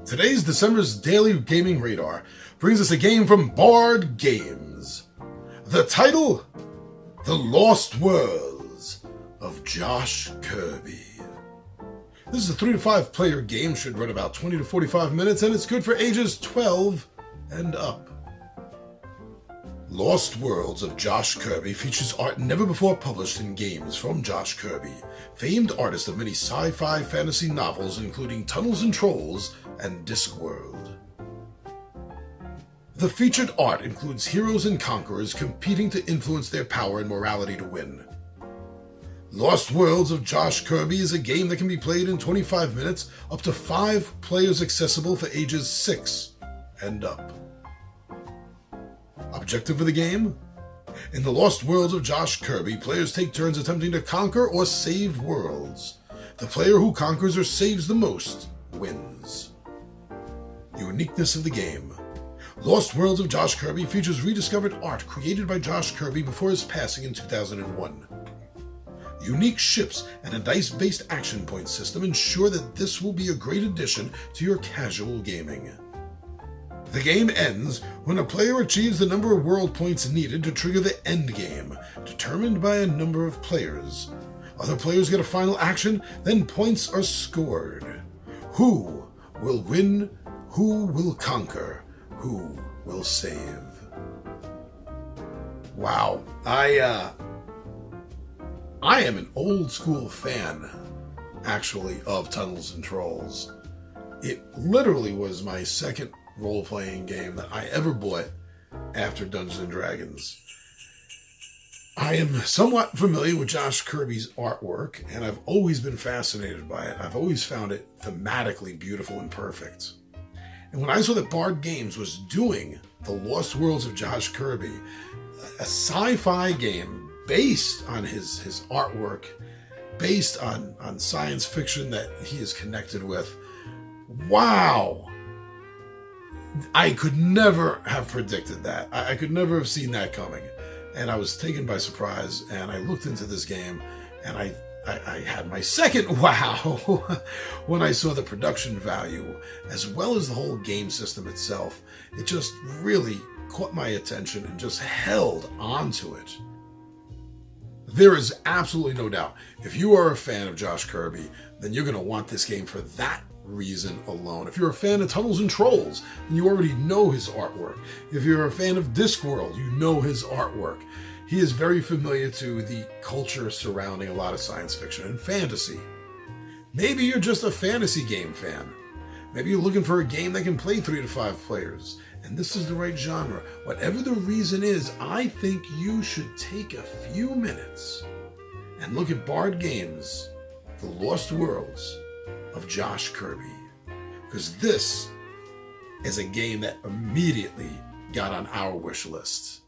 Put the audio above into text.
Today's December's Daily Gaming Radar brings us a game from Bard Games. The title, The Lost Worlds of Josh Kirby. This is a 3 to 5 player game, should run about 20 to 45 minutes, and it's good for ages 12 and up. Lost Worlds of Josh Kirby features art never before published in games from Josh Kirby, famed artist of many sci-fi fantasy novels including Tunnels and Trolls and Discworld. The featured art includes heroes and conquerors competing to influence their power and morality to win. Lost Worlds of Josh Kirby is a game that can be played in 25 minutes, up to 5 players, accessible for ages 6 and up. Objective of the game? In the Lost Worlds of Josh Kirby, players take turns attempting to conquer or save worlds. The player who conquers or saves the most wins. Uniqueness of the game. Lost Worlds of Josh Kirby features rediscovered art created by Josh Kirby before his passing in 2001. Unique ships and a dice-based action point system ensure that this will be a great addition to your casual gaming. The game ends when a player achieves the number of world points needed to trigger the end game, determined by a number of players. Other players get a final action, then points are scored. Who will win? Who will conquer? Who will save? Wow, I am an old school fan, actually, of Tunnels and Trolls. It literally was my second role-playing game that I ever bought after Dungeons & Dragons. I am somewhat familiar with Josh Kirby's artwork, and I've always been fascinated by it. I've always found it thematically beautiful and perfect. And when I saw that Bard Games was doing The Lost Worlds of Josh Kirby, a sci-fi game based on his artwork, based on science fiction that he is connected with, wow! I could never have predicted that. I could never have seen that coming. And I was taken by surprise, and I looked into this game, and I had my second wow when I saw the production value, as well as the whole game system itself. It just really caught my attention and just held onto it. There is absolutely no doubt, if you are a fan of Josh Kirby, then you're going to want this game for that reason alone. If you're a fan of Tunnels and Trolls, then you already know his artwork. If you're a fan of Discworld, you know his artwork. He is very familiar to the culture surrounding a lot of science fiction and fantasy. Maybe you're just a fantasy game fan. Maybe you're looking for a game that can play 3 to 5 players, and this is the right genre. Whatever the reason is, I think you should take a few minutes and look at Bard Games, The Lost Worlds of Josh Kirby, because this is a game that immediately got on our wish list.